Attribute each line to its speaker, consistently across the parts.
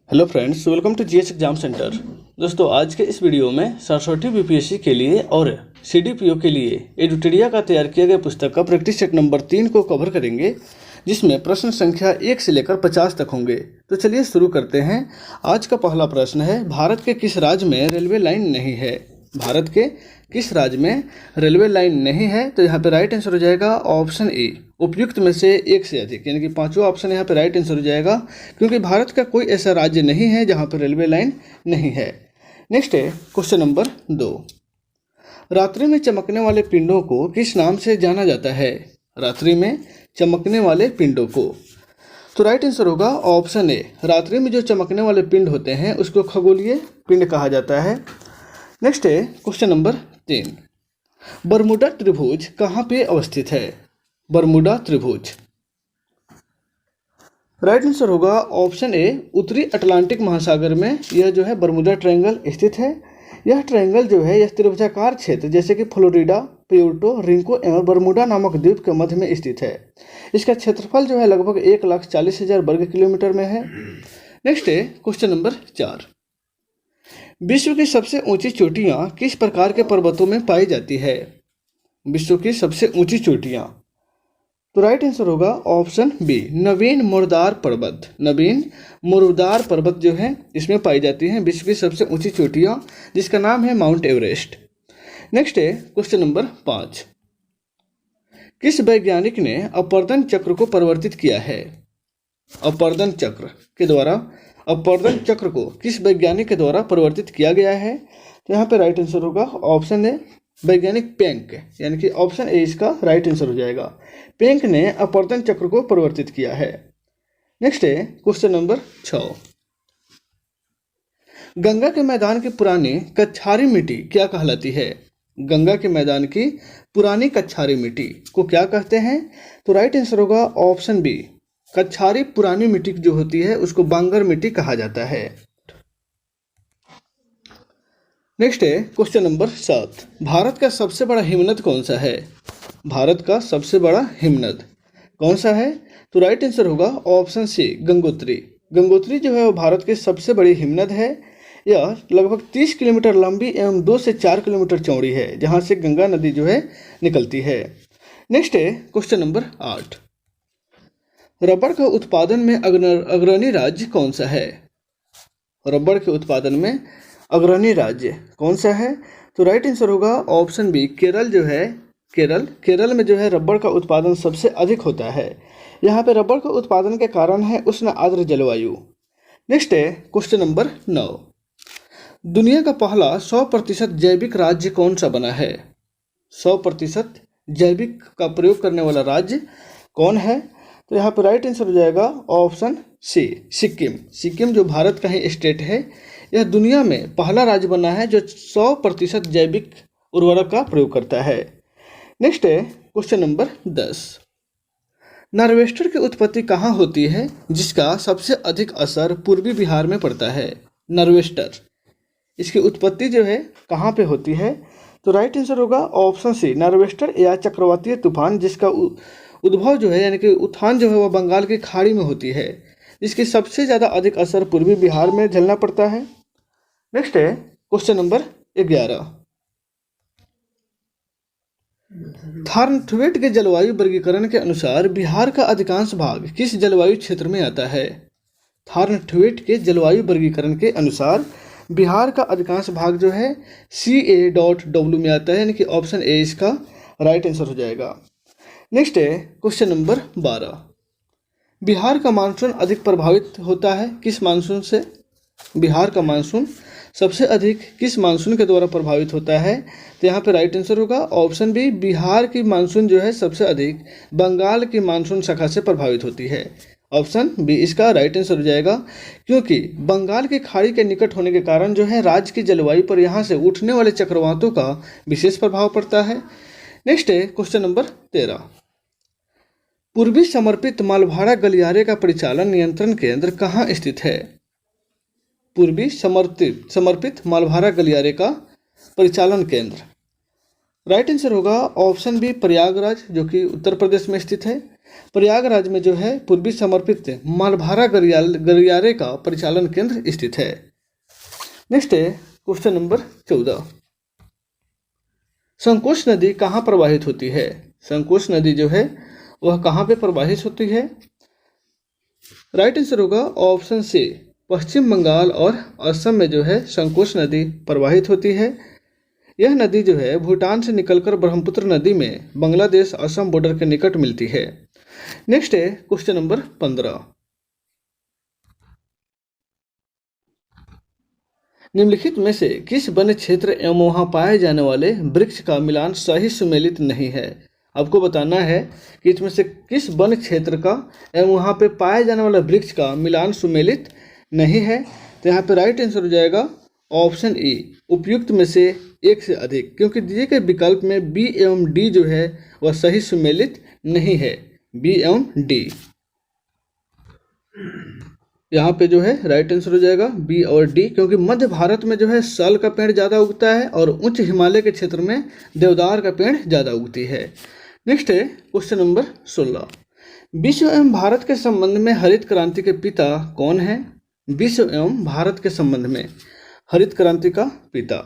Speaker 1: Hello friends, welcome to GS exam centre. दोस्तों, आज के इस वीडियो में सरस्वती बीपीएससी के लिए और सीडीपीओ के लिए एडुटेरिया का तैयार किया गया पुस्तक का प्रैक्टिस सेट नंबर 3 को कवर करेंगे, जिसमें प्रश्न संख्या 1 से लेकर 50 तक होंगे। तो चलिए शुरू करते हैं। आज का पहला प्रश्न है, भारत के किस राज्य में रेलवे लाइन नहीं है? भारत के किस राज्य में रेलवे लाइन नहीं है? तो यहाँ पे राइट आंसर हो जाएगा ऑप्शन ए, उपयुक्त में से एक से अधिक, यानी कि पांचवा ऑप्शन यहाँ पे राइट आंसर हो जाएगा, क्योंकि भारत का कोई ऐसा राज्य नहीं है जहाँ पर रेलवे लाइन नहीं है। नेक्स्ट है क्वेश्चन नंबर 2, रात्रि में चमकने वाले पिंडों को किस नाम से जाना जाता है? रात्रि में चमकने वाले पिंडों को, तो राइट आंसर होगा ऑप्शन ए, रात्रि में जो चमकने वाले पिंड होते हैं उसको खगोलीय पिंड कहा जाता है। नेक्स्ट है क्वेश्चन नंबर 3, बरमूडा त्रिभुज कहाँ पे अवस्थित है? बरमूडा त्रिभुज, राइट आंसर होगा ऑप्शन ए, उत्तरी अटलांटिक महासागर में यह जो है बरमूडा ट्रायंगल स्थित है। यह ट्रायंगल जो है यह त्रिभुजाकार क्षेत्र जैसे कि फ्लोरिडा, प्यूर्टो रिको एवं बरमूडा नामक द्वीप के मध्य में स्थित है। इसका क्षेत्रफल जो है लगभग 1,40,000 वर्ग किलोमीटर में है। नेक्स्ट है क्वेश्चन नंबर 4, विश्व की सबसे ऊंची चोटियां किस प्रकार के पर्वतों में पाई जाती है? विश्व की सबसे ऊंची चोटियां, तो राइट आंसर होगा ऑप्शन बी, नवीन मुर्दार पर्वत। नवीन मुर्दार पर्वत जो है इसमें पाई जाती हैं विश्व की सबसे ऊंची चोटियां, जिसका नाम है माउंट एवरेस्ट। नेक्स्ट है क्वेश्चन नंबर 5, किस वैज्ञानिक ने अपवर्तन चक्र को परिवर्तित किया है? अपवर्तन चक्र के द्वारा, अपवर्तन चक्र को किस वैज्ञानिक के द्वारा परिवर्तित किया गया है? तो यहाँ पे राइट आंसर होगा ऑप्शन ए, वैज्ञानिक पेंक, यानी कि ऑप्शन ए इसका राइट आंसर हो जाएगा। पेंक ने अपवर्तन चक्र को परिवर्तित किया है। नेक्स्ट है क्वेश्चन नंबर 6, गंगा के मैदान की पुरानी कच्छारी मिट्टी क्या कहलाती है? गंगा के मैदान की पुरानी कच्छारी मिट्टी को क्या कहते हैं? तो राइट आंसर होगा ऑप्शन बी, कच्छारी पुरानी मिट्टी जो होती है उसको बांगर मिट्टी कहा जाता है। नेक्स्ट है क्वेश्चन नंबर 7, भारत का सबसे बड़ा हिमनद कौन सा है? भारत का सबसे बड़ा हिमनद कौन सा है? तो राइट आंसर होगा ऑप्शन सी, गंगोत्री। गंगोत्री जो है वो भारत की सबसे बड़ी हिमनद है। यह लगभग 30 किलोमीटर लंबी एवं 2 से 4 किलोमीटर चौड़ी है, जहां से गंगा नदी जो है निकलती है। नेक्स्ट है क्वेश्चन नंबर 8, रबड़ के उत्पादन में अग्रणी राज्य कौन सा है? रबड़ के उत्पादन में अग्रणी राज्य कौन सा है? तो राइट आंसर होगा ऑप्शन बी, केरल जो है, केरल में जो है रबड़ का उत्पादन सबसे अधिक होता है। यहाँ पे रबड़ के उत्पादन के कारण है उष्ण आर्द्र जलवायु। नेक्स्ट है क्वेश्चन नंबर 9, दुनिया का पहला 100% जैविक राज्य कौन सा बना है? 100% जैविक का प्रयोग करने वाला राज्य कौन है? तो यहाँ पर राइट आंसर हो जाएगा ऑप्शन सी, सिक्किम। सिक्किम जो भारत का ही स्टेट है, यह दुनिया में पहला राज्य बना है जो 100% जैविक उर्वरक का प्रयोग करता है। नेक्स्ट है क्वेश्चन नंबर 10, नार्वेस्टर की उत्पत्ति कहाँ होती है जिसका सबसे अधिक असर पूर्वी बिहार में पड़ता है? नार्वेस्टर, इसकी उत्पत्ति जो है कहाँ पे होती है? तो राइट आंसर होगा ऑप्शन सी, नार्वेस्टर या चक्रवातीय तूफान, जिसका उद्भव जो है यानी कि उत्थान जो है वह बंगाल की खाड़ी में होती है, जिसकी सबसे ज़्यादा अधिक असर पूर्वी बिहार में झेलना पड़ता है। नेक्स्ट है क्वेश्चन नंबर 11, थॉर्नथवेट के जलवायु वर्गीकरण के अनुसार बिहार का अधिकांश भाग किस जलवायु क्षेत्र में आता है? थॉर्नथवेट के जलवायु वर्गीकरण के अनुसार बिहार का अधिकांश भाग जो है CA.W में आता है, यानी कि ऑप्शन ए इसका राइट आंसर हो जाएगा। नेक्स्ट है क्वेश्चन नंबर 12, बिहार का मानसून अधिक प्रभावित होता है किस मानसून से? बिहार का मानसून सबसे अधिक किस मानसून के द्वारा प्रभावित होता है? तो यहाँ पे राइट आंसर होगा ऑप्शन बी, बिहार की मानसून जो है सबसे अधिक बंगाल की मानसून शाखा से प्रभावित होती है। ऑप्शन बी इसका राइट आंसर हो जाएगा, क्योंकि बंगाल की खाड़ी के निकट होने के कारण जो है राज्य की जलवायु पर यहाँ से उठने वाले चक्रवातों का विशेष प्रभाव पड़ता है। नेक्स्ट है क्वेश्चन नंबर 13, पूर्वी समर्पित मालभाड़ा गलियारे का परिचालन नियंत्रण केंद्र कहाँ स्थित है? पूर्वी समर्पित मालभाड़ा गलियारे का परिचालन केंद्र, राइट आंसर होगा ऑप्शन बी, प्रयागराज, जो कि उत्तर प्रदेश में स्थित है। प्रयागराज में जो है पूर्वी समर्पित मालभारा गलियारे का परिचालन केंद्र स्थित है। नेक्स्ट है क्वेश्चन नंबर 14। संकोच नदी कहाँ प्रवाहित होती है? संकोच नदी जो है वह कहाँ पे प्रवाहित होती है? राइट आंसर होगा ऑप्शन सी, पश्चिम बंगाल और असम में जो है संकोच नदी प्रवाहित होती है। यह नदी जो है भूटान से निकलकर ब्रह्मपुत्र नदी में बांग्लादेश असम बॉर्डर के निकट मिलती है। नेक्स्ट है क्वेश्चन नंबर 15। निम्नलिखित में से किस वन क्षेत्र एवं वहां पाए जाने वाले वृक्ष का मिलान सही सुमेलित नहीं है? आपको बताना है कि इसमें से किस वन क्षेत्र का एवं वहां पे पाए जाने वाला वृक्ष का मिलान सुमेलित नहीं है। तो यहाँ पे राइट आंसर हो जाएगा ऑप्शन ई, उपयुक्त में से एक से अधिक, क्योंकि दिए गए विकल्प में बी एवं डी जो है वह सही सुमेलित नहीं है। बी एवं डी यहाँ पे जो है राइट आंसर हो जाएगा बी और डी, क्योंकि मध्य भारत में जो है साल का पेड़ ज़्यादा उगता है और उच्च हिमालय के क्षेत्र में देवदार का पेड़ ज़्यादा उगती है। नेक्स्ट है क्वेश्चन नंबर 16। विश्व एवं भारत के संबंध में हरित क्रांति के पिता कौन है? विश्व एवं भारत के संबंध में हरित क्रांति का पिता,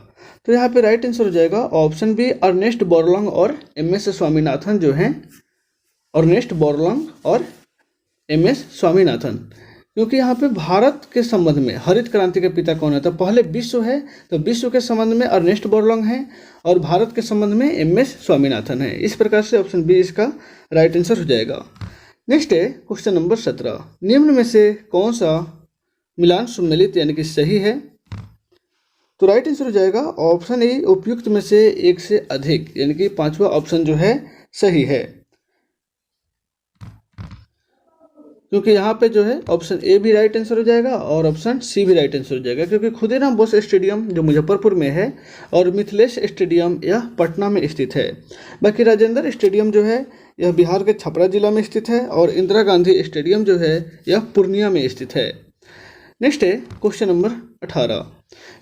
Speaker 1: तो यहाँ पे राइट आंसर हो जाएगा ऑप्शन बी, अर्नेस्ट बोरलॉन्ग और एम.एस. स्वामीनाथन जो हैं, अर्नेस्ट बोरलॉन्ग और एम.एस. स्वामीनाथन। क्योंकि यहाँ पे भारत के संबंध में हरित क्रांति के पिता कौन है? तो पहले विश्व है, तो विश्व के संबंध में अर्नेस्ट बोरलॉन्ग है और भारत के संबंध में एम.एस. स्वामीनाथन है। इस प्रकार से ऑप्शन बी इसका राइट आंसर हो जाएगा। नेक्स्ट है क्वेश्चन नंबर 17। निम्न में से कौन सा मिलान सुमेलित यानी कि सही है? तो राइट आंसर हो जाएगा ऑप्शन ए, उपयुक्त में से एक से अधिक, यानी कि पांचवा ऑप्शन जो है सही है। क्योंकि यहाँ पे जो है ऑप्शन ए भी राइट आंसर हो जाएगा और ऑप्शन सी भी राइट आंसर हो जाएगा, क्योंकि खुदीराम बोस स्टेडियम जो मुजफ्फरपुर में है और मिथिलेश स्टेडियम यह पटना में स्थित है। बाकी राजेंद्र स्टेडियम जो है यह बिहार के छपरा जिला में स्थित है और इंदिरा गांधी स्टेडियम जो है यह पूर्णिया में स्थित है। नेक्स्ट है क्वेश्चन नंबर 18।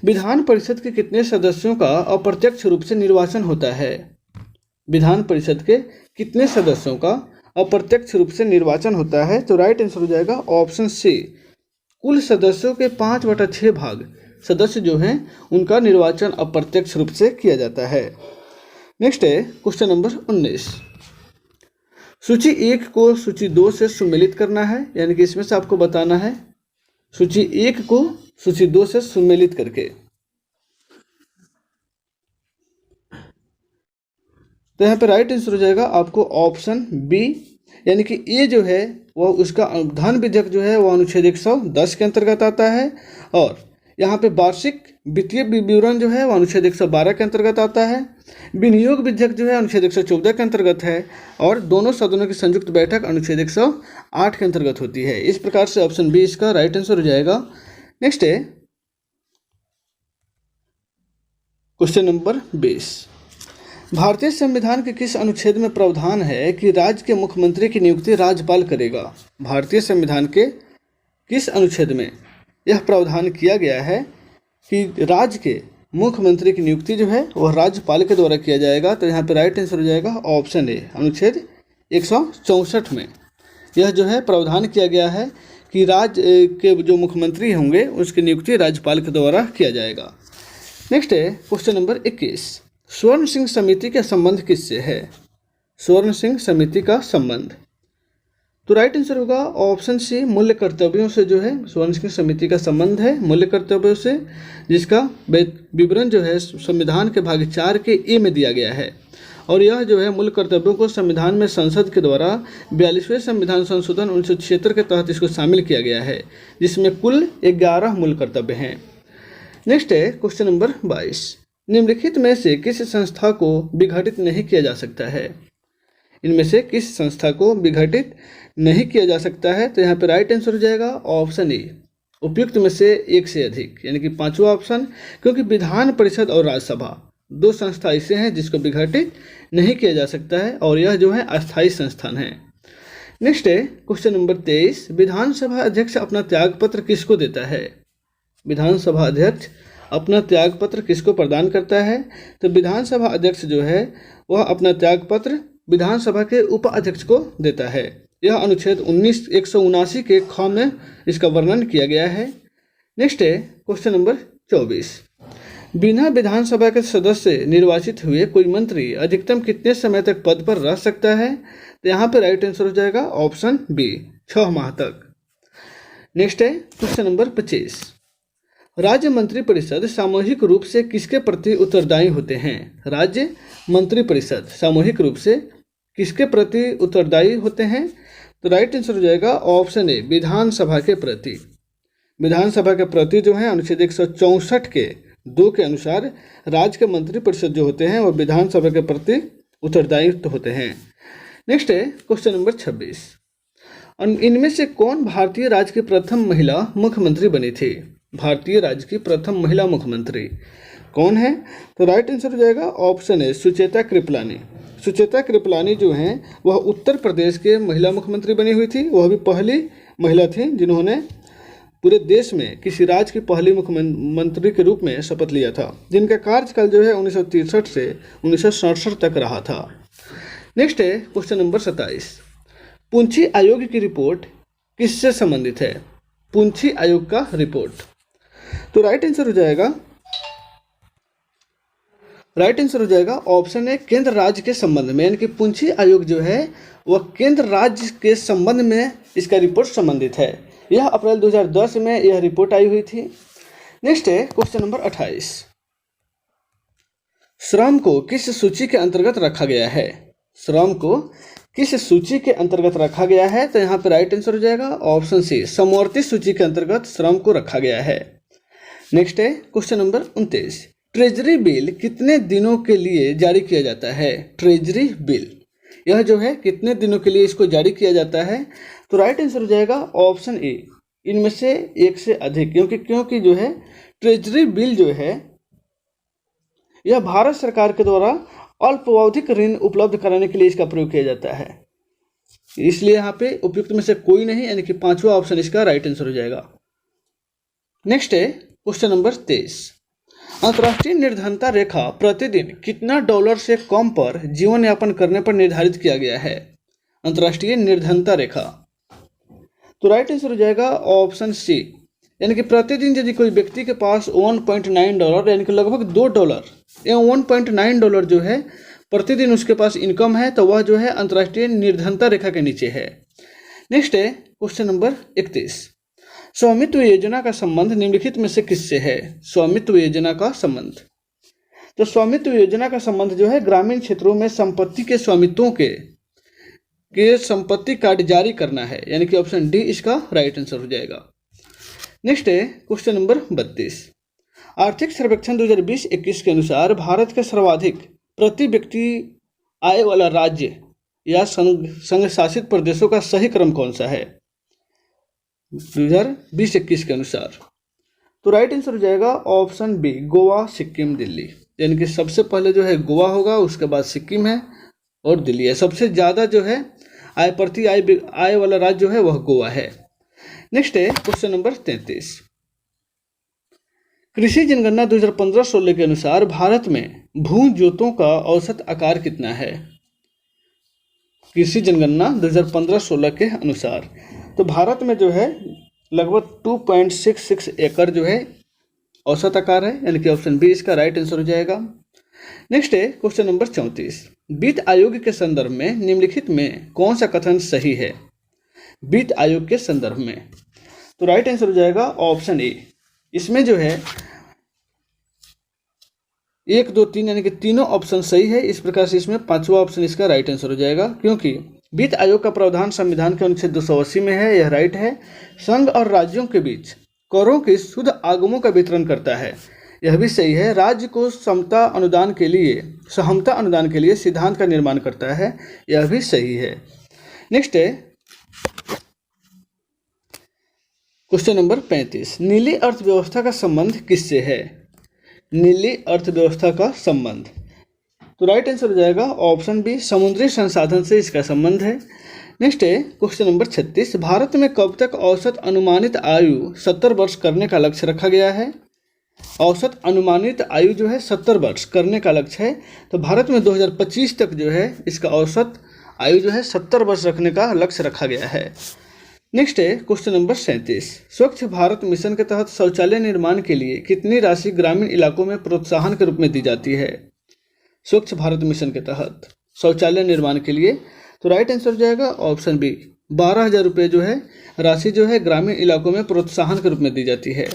Speaker 1: विधान परिषद के कितने सदस्यों का अप्रत्यक्ष रूप से निर्वाचन होता है? विधान परिषद के कितने सदस्यों का अप्रत्यक्ष रूप से निर्वाचन होता है? तो राइट आंसर हो जाएगा ऑप्शन सी, कुल सदस्यों के 5/6 भाग सदस्य जो हैं उनका निर्वाचन अप्रत्यक्ष रूप से किया जाता है। नेक्स्ट है क्वेश्चन नंबर 19। सूची 1 को सूची 2 से सुमेलित करना है, यानी कि इसमें से आपको बताना है सूची 1 को सूची 2 से सुमेलित करके। तो यहाँ पे राइट आंसर हो जाएगा आपको ऑप्शन बी, यानी कि ए जो है वह उसका धन विधेयक जो है वह अनुच्छेद 110 के अंतर्गत आता है और यहाँ पे वार्षिक वित्तीय विवरण जो है वह अनुच्छेद 112 के अंतर्गत आता है। विनियोग विधेयक जो है अनुच्छेद 114 के अंतर्गत है और दोनों सदनों की संयुक्त बैठक अनुच्छेद 108 के अंतर्गत होती है। इस प्रकार से ऑप्शन बी इसका राइट आंसर हो जाएगा। नेक्स्ट है क्वेश्चन नंबर 20। भारतीय संविधान के किस अनुच्छेद में प्रावधान है कि राज्य के मुख्यमंत्री की नियुक्ति राज्यपाल करेगा? भारतीय संविधान के किस अनुच्छेद में यह प्रावधान किया गया है कि राज्य के मुख्यमंत्री की नियुक्ति जो है वह राज्यपाल के द्वारा किया जाएगा? तो यहाँ पे राइट आंसर हो जाएगा ऑप्शन ए, अनुच्छेद 164 में यह जो है प्रावधान किया गया है कि राज्य के जो मुख्यमंत्री होंगे उसकी नियुक्ति राज्यपाल के द्वारा किया जाएगा। नेक्स्ट है क्वेश्चन नंबर 21। स्वर्ण सिंह समिति का संबंध किससे है? स्वर्ण सिंह समिति का संबंध, तो राइट आंसर होगा ऑप्शन सी, मूल्य कर्तव्यों से जो है स्वर्ण सिंह समिति का संबंध है मूल्य कर्तव्यों से, जिसका विवरण जो है संविधान के भाग 4 के ए में दिया गया है। और यह जो है मूल्य कर्तव्यों को संविधान में संसद के द्वारा 42वें संविधान संशोधन 1976 के तहत इसको शामिल किया गया है, जिसमें कुल 11 मूल्य कर्तव्य हैं। नेक्स्ट है क्वेश्चन नंबर 22। निम्नलिखित में से किस संस्था को विघटित नहीं किया जा सकता है? इनमें से किस संस्था को विघटित नहीं किया जा सकता है? तो यहाँ पे राइट आंसर हो जाएगा ऑप्शन ए, उपयुक्त में से एक से अधिक, यानी कि पांचवा ऑप्शन, क्योंकि विधान परिषद और राज्यसभा दो संस्था ऐसे हैं जिसको विघटित नहीं किया जा सकता है और यह जो है अस्थायी संस्थान है। नेक्स्ट है क्वेश्चन नंबर 23। विधानसभा अध्यक्ष अपना त्यागपत्र किसको देता है? विधानसभा अध्यक्ष अपना त्यागपत्र किसको प्रदान करता है? तो विधानसभा अध्यक्ष जो है वह अपना त्यागपत्र विधानसभा के उपाध्यक्ष को देता है। यह अनुच्छेद 179 के ख में इसका वर्णन किया गया है। नेक्स्ट है क्वेश्चन नंबर 24। बिना विधानसभा के सदस्य निर्वाचित हुए कोई मंत्री अधिकतम कितने समय तक पद पर रह सकता है? तो यहाँ पे राइट आंसर हो जाएगा ऑप्शन बी, 6 माह तक। नेक्स्ट है क्वेश्चन नंबर 25। राज्य मंत्रिपरिषद सामूहिक रूप से किसके प्रति उत्तरदायी होते हैं? राज्य मंत्रिपरिषद सामूहिक रूप से किसके प्रति उत्तरदायी होते हैं? तो राइट आंसर हो जाएगा ऑप्शन ए, विधानसभा के प्रति। विधानसभा के प्रति जो है अनुच्छेद 164 के 2 के अनुसार राज्य के मंत्रिपरिषद जो होते हैं वह विधानसभा के प्रति उत्तरदायी होते हैं। नेक्स्ट है क्वेश्चन नंबर 26। इनमें से कौन भारतीय राज्य की प्रथम महिला मुख्यमंत्री बनी थी? भारतीय राज्य की प्रथम महिला मुख्यमंत्री कौन है? तो राइट आंसर हो जाएगा ऑप्शन ए, सुचेता कृपलानी। सुचेता कृपलानी जो हैं वह उत्तर प्रदेश के महिला मुख्यमंत्री बनी हुई थी। वह भी पहली महिला थी जिन्होंने पूरे देश में किसी राज्य की पहली मुख्यमंत्री के रूप में शपथ लिया था, जिनका कार्यकाल जो है 1963 से 1967 तक रहा था। नेक्स्ट है क्वेश्चन नंबर 27। पुंछी आयोग की रिपोर्ट किससे संबंधित है? पुंछी आयोग का रिपोर्ट। तो राइट आंसर हो जाएगा ऑप्शन ए, केंद्र राज्य के संबंध में, यानी कि पुंछी आयोग जो है वह केंद्र राज्य के संबंध में इसका रिपोर्ट संबंधित है। यह अप्रैल 2010 में यह रिपोर्ट आई हुई थी। नेक्स्ट है क्वेश्चन नंबर 28। श्रम को किस सूची के अंतर्गत रखा गया है? श्रम को किस सूची के अंतर्गत रखा गया है? तो यहाँ पे राइट आंसर हो जाएगा ऑप्शन सी, समवर्ती सूची के अंतर्गत श्रम को रखा गया है। नेक्स्ट है क्वेश्चन नंबर 29। ट्रेजरी बिल कितने दिनों के लिए जारी किया जाता है? ट्रेजरी बिल यह जो है कितने दिनों के लिए इसको जारी किया जाता है? तो राइट आंसर हो जाएगा ऑप्शन ए, इनमें से एक से अधिक, क्योंकि जो है ट्रेजरी बिल जो है यह भारत सरकार के द्वारा अल्पावधिक ऋण उपलब्ध कराने के लिए इसका प्रयोग किया जाता है। इसलिए यहाँ पे उपयुक्त में से कोई नहीं, यानी कि 5वां ऑप्शन इसका राइट आंसर हो जाएगा। नेक्स्ट है क्वेश्चन नंबर 23। अंतर्राष्ट्रीय निर्धनता रेखा प्रतिदिन कितना डॉलर से कम पर जीवन यापन करने पर निर्धारित किया गया है? अंतर्राष्ट्रीय निर्धनता रेखा। तो राइट आंसर हो जाएगा ऑप्शन सी, यानी कि प्रतिदिन यदि कोई व्यक्ति के पास 1.9 डॉलर यानी कि लगभग 2 डॉलर या 1.9 डॉलर जो है प्रतिदिन उसके पास इनकम है, तो वह जो है अंतर्राष्ट्रीय निर्धनता रेखा के नीचे है। नेक्स्ट है क्वेश्चन नंबर 31। स्वामित्व योजना का संबंध निम्नलिखित में से किससे है? स्वामित्व योजना का संबंध। तो स्वामित्व योजना का संबंध जो है ग्रामीण क्षेत्रों में संपत्ति के स्वामित्वों के संपत्ति कार्ड जारी करना है, यानी कि ऑप्शन डी इसका राइट आंसर हो जाएगा। नेक्स्ट है क्वेश्चन नंबर 32। आर्थिक सर्वेक्षण 2020-21 के अनुसार भारत के सर्वाधिक प्रति व्यक्ति आय वाला राज्य या संघ शासित प्रदेशों का सही क्रम कौन सा है 2020-21 के अनुसार? तो राइट आंसर हो जाएगा ऑप्शन बी, गोवा, सिक्किम, दिल्ली। यानी कि सबसे पहले जो है गोवा होगा, उसके बाद सिक्किम है और दिल्ली है। सबसे ज़्यादा जो है आय वाला राज्य जो है वह गोवा है। नेक्स्ट है क्वेश्चन नंबर 33। कृषि जनगणना 2015-16 के अनुसार भारत में भू जोतों का औसत आकार कितना है? कृषि जनगणना 2015-16 के अनुसार तो भारत में जो है लगभग 2.66 एकड़ जो है औसत आकार है, यानी कि ऑप्शन बी इसका राइट आंसर हो जाएगा। नेक्स्ट है क्वेश्चन नंबर 34। वित्त आयोग के संदर्भ में निम्नलिखित में कौन सा कथन सही है? वित्त आयोग के संदर्भ में। तो राइट आंसर हो जाएगा ऑप्शन ए। इसमें जो है 1, 2, 3 यानी कि तीनों ऑप्शन सही है। इस प्रकार से इसमें 5वां ऑप्शन इसका राइट आंसर हो जाएगा, क्योंकि वित्त आयोग का प्रावधान संविधान के अनुच्छेद 280 में है, यह राइट है। संघ और राज्यों के बीच करों के शुद्ध आगमों का वितरण करता है, यह भी सही है। राज्य को सहमता अनुदान के लिए सिद्धांत का निर्माण करता है, यह भी सही है। नेक्स्ट है क्वेश्चन नंबर 35। नीली अर्थव्यवस्था का संबंध किससे है? नीली अर्थव्यवस्था का संबंध। तो राइट आंसर हो जाएगा ऑप्शन बी, समुद्री संसाधन से इसका संबंध है। नेक्स्ट है क्वेश्चन नंबर 36। भारत में कब तक औसत अनुमानित आयु 70 वर्ष करने का लक्ष्य रखा गया है? औसत अनुमानित आयु जो है 70 वर्ष करने का लक्ष्य है। तो भारत में 2025 तक जो है इसका औसत आयु जो है 70 वर्ष रखने का लक्ष्य रखा गया है। नेक्स्ट है क्वेश्चन नंबर 37। स्वच्छ भारत मिशन के तहत शौचालय निर्माण के लिए कितनी राशि ग्रामीण इलाकों में प्रोत्साहन के रूप में दी जाती है? स्वच्छ भारत मिशन के तहत शौचालय निर्माण के लिए तो राइट आंसर हो जाएगा ऑप्शन बी, 12,000 रुपये जो है राशि जो है ग्रामीण इलाकों में प्रोत्साहन के रूप में दी जाती है।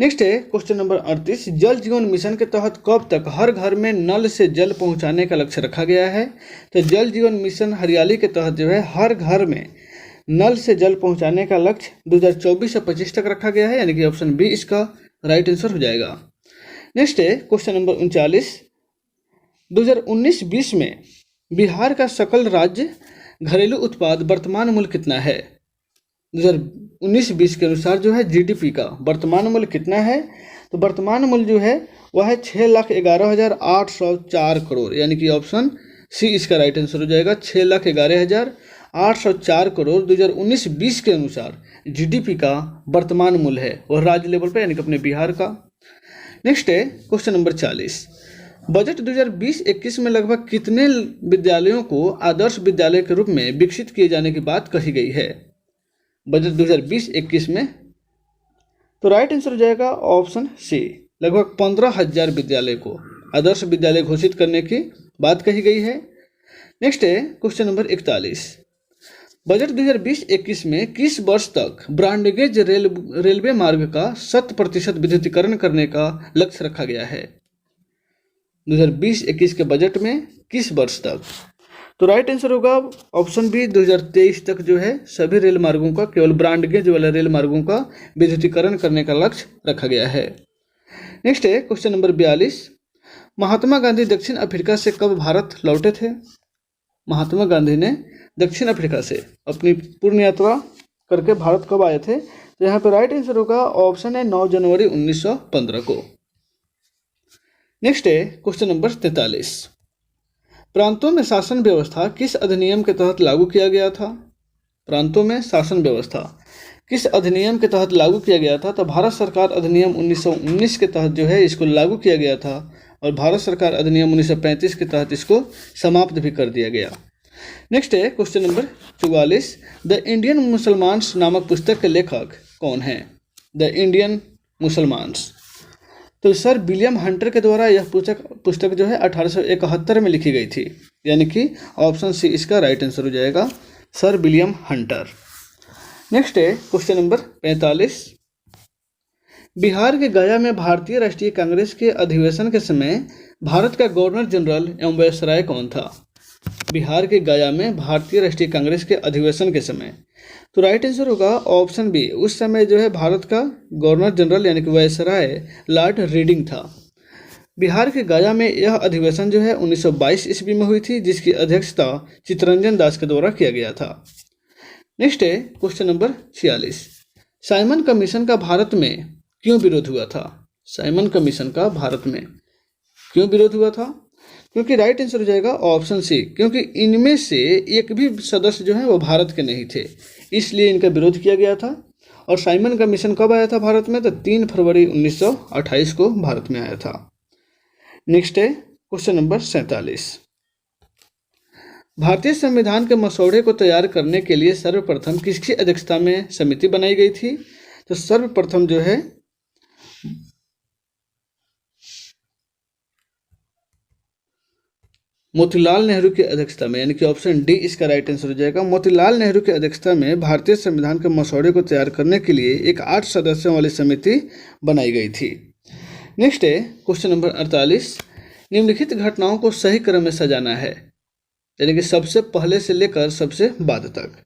Speaker 1: नेक्स्ट है क्वेश्चन नंबर 38। जल जीवन मिशन के तहत कब तक हर घर में नल से जल पहुंचाने का लक्ष्य रखा गया है? तो जल जीवन मिशन हरियाली के तहत जो है हर घर में नल से जल पहुंचाने का लक्ष्य 2024 से 25 तक रखा गया है, यानी कि ऑप्शन बी इसका राइट आंसर हो जाएगा। नेक्स्ट है क्वेश्चन नंबर 39। 2019-20 में बिहार का सकल राज्य घरेलू उत्पाद वर्तमान मूल्य कितना है? 2019-20 के अनुसार जो है जीडीपी का वर्तमान मूल्य कितना है? तो वर्तमान मूल्य जो है वह है 6,11,804 करोड़, यानी कि ऑप्शन सी इसका राइट आंसर हो जाएगा। 6,11,804 करोड़ 2019-20 के अनुसार जीडीपी का वर्तमान मूल्य है, और राज्य लेवल पर यानी कि अपने बिहार का। नेक्स्ट है क्वेश्चन नंबर 40। बजट 2020-21 में लगभग कितने विद्यालयों को आदर्श विद्यालय के रूप में विकसित किए जाने की बात कही गई है? बजट 2020-21 में तो राइट आंसर हो जाएगा ऑप्शन सी, लगभग 15,000 विद्यालय को आदर्श विद्यालय घोषित करने की बात कही गई है। नेक्स्ट है क्वेश्चन नंबर 41। बजट 2020-21 में किस वर्ष तक ब्रॉडगेज रेलवे मार्ग का 100% विद्युतीकरण करने का लक्ष्य रखा गया है? 2020-21 के बजट में किस वर्ष तक? तो राइट आंसर होगा ऑप्शन बी, 2023 तक जो है सभी रेल मार्गों का, केवल ब्रॉडगेज वाले रेल मार्गों का विद्युतीकरण करने का लक्ष्य रखा गया है। नेक्स्ट है क्वेश्चन नंबर 42। महात्मा गांधी दक्षिण अफ्रीका से कब भारत लौटे थे? महात्मा गांधी ने दक्षिण अफ्रीका से अपनी पूर्ण यात्रा करके भारत कब आए थे? तो यहाँ पर राइट आंसर होगा ऑप्शन है 9 जनवरी 1915 को। नेक्स्ट है क्वेश्चन नंबर 43। प्रांतों में शासन व्यवस्था किस अधिनियम के तहत लागू किया गया था? प्रांतों में शासन व्यवस्था किस अधिनियम के तहत लागू किया गया था? तो भारत सरकार अधिनियम 1919 के तहत जो है इसको लागू किया गया था, और भारत सरकार अधिनियम 1935 के तहत इसको समाप्त भी कर दिया गया। नेक्स्ट है क्वेश्चन नंबर 44। द इंडियन मुसलमान्स नामक पुस्तक के लेखक कौन हैं? द इंडियन मुसलमान्स तो सर विलियम हंटर के द्वारा यह पुस्तक जो है 1871 में लिखी गई थी, यानी कि ऑप्शन सी इसका राइट आंसर हो जाएगा, सर विलियम हंटर। नेक्स्ट है क्वेश्चन नंबर 45। बिहार के गया में भारतीय राष्ट्रीय कांग्रेस के अधिवेशन के समय भारत का गवर्नर जनरल एवं वायसराय कौन था? बिहार के गया में भारतीय राष्ट्रीय कांग्रेस के अधिवेशन के समय तो राइट आंसर होगा ऑप्शन बी, उस समय जो है भारत का गवर्नर जनरल यानी कि वायसराय लॉर्ड रीडिंग था। बिहार के गया में यह अधिवेशन जो है 1922 ईस्वी में हुई थी, जिसकी अध्यक्षता चित्तरंजन दास के द्वारा किया गया था। नेक्स्ट है क्वेश्चन नंबर 46। साइमन कमीशन का भारत में क्यों विरोध हुआ था? साइमन कमीशन का भारत में क्यों विरोध हुआ था? क्योंकि राइट आंसर हो जाएगा ऑप्शन सी, क्योंकि इनमें से एक भी सदस्य जो है वो भारत के नहीं थे, इसलिए इनका विरोध किया गया था। और साइमन कमीशन कब आया था भारत में? तो 3 फरवरी 1928 को भारत में आया था। नेक्स्ट है क्वेश्चन नंबर 47। भारतीय संविधान के मसौदे को तैयार करने के लिए सर्वप्रथम किसकी अध्यक्षता में समिति बनाई गई थी? तो सर्वप्रथम जो है मोतीलाल नेहरू की अध्यक्षता में, यानी कि ऑप्शन डी इसका राइट आंसर हो जाएगा। मोतीलाल नेहरू की अध्यक्षता में भारतीय संविधान के मसौदे को तैयार करने के लिए एक 8 सदस्यों वाली समिति बनाई गई थी। नेक्स्ट है क्वेश्चन नंबर 48। निम्नलिखित घटनाओं को सही क्रम में सजाना है, यानी कि सबसे पहले से लेकर सबसे बाद तक।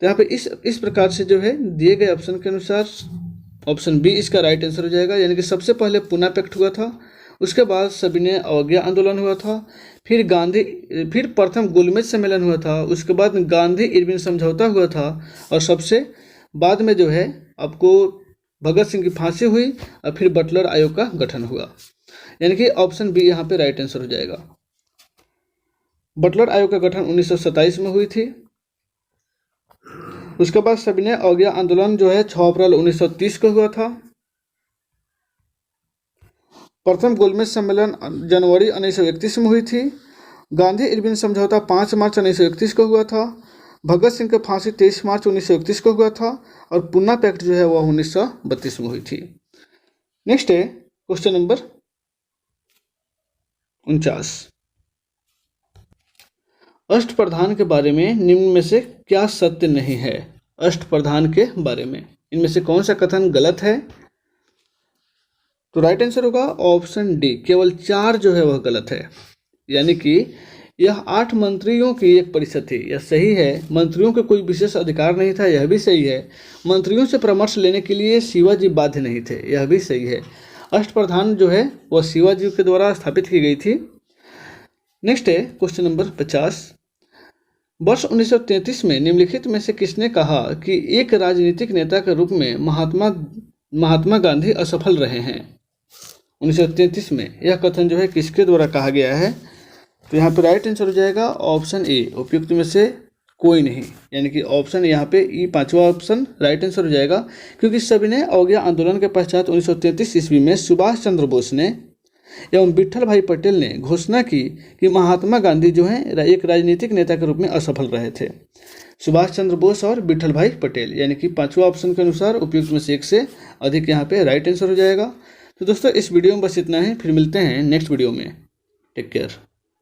Speaker 1: तो यहाँ पे इस प्रकार से जो है दिए गए ऑप्शन के अनुसार ऑप्शन बी इसका राइट आंसर हो जाएगा, यानी कि सबसे पहले पूना पैक्ट हुआ था, उसके बाद सविनय अवज्ञा आंदोलन हुआ था, फिर प्रथम गोलमेज सम्मेलन हुआ था, उसके बाद गांधी इरविन समझौता हुआ था, और सबसे बाद में जो है आपको भगत सिंह की फांसी हुई, और फिर बटलर आयोग का गठन हुआ, यानी कि ऑप्शन बी यहाँ पे राइट आंसर हो जाएगा। बटलर आयोग का गठन 1927 में हुई थी। उसके बाद सविनय अवज्ञा आंदोलन जो है 6 अप्रैल 1930 को हुआ था। प्रथम गोलमेज सम्मेलन जनवरी 1931 में हुई थी, गांधी इरविन समझौता 5 मार्च 1931 को हुआ था। भगत सिंह की फांसी 23 मार्च 1931 को हुआ था और पूना पैक्ट जो है वह 1932 में हुई थी। नेक्स्ट है क्वेश्चन नंबर 49। अष्टप्रधान के बारे में निम्न में से क्या सत्य नहीं है? अष्टप्रधान के बारे में इनमें से कौन सा कथन गलत है? तो राइट आंसर होगा ऑप्शन डी, केवल 4 जो है वह गलत है। यानी कि यह 8 मंत्रियों की एक परिषद थी, यह सही है। मंत्रियों के कोई विशेष अधिकार नहीं था, यह भी सही है। मंत्रियों से परामर्श लेने के लिए शिवाजी बाध्य नहीं थे, यह भी सही है। अष्टप्रधान जो है वह शिवाजी के द्वारा स्थापित की गई थी। नेक्स्ट है क्वेश्चन नंबर 50। वर्ष 1933 में निम्नलिखित में से किसने कहा कि एक राजनीतिक नेता के रूप में महात्मा गांधी असफल रहे हैं? 1933 में यह कथन जो है किसके द्वारा कहा गया है? तो यहाँ पे राइट आंसर हो जाएगा ऑप्शन ए, उपयुक्त में से कोई नहीं। यानी कि ऑप्शन यहाँ पे ई 5वां ऑप्शन राइट आंसर हो जाएगा, क्योंकि सविनय अवज्ञा आंदोलन के पश्चात 1933 ईस्वी में सुभाष चंद्र बोस ने एवं विट्ठल भाई पटेल ने घोषणा की कि महात्मा गांधी जो हैं एक राजनीतिक नेता के रूप में असफल रहे थे। सुभाष चंद्र बोस और विट्ठल भाई पटेल, यानी कि 5वां ऑप्शन के अनुसार उपयुक्त में से एक से अधिक यहाँ पे राइट आंसर हो जाएगा। तो दोस्तों इस वीडियो में बस इतना ही, फिर मिलते हैं नेक्स्ट वीडियो में। Take care.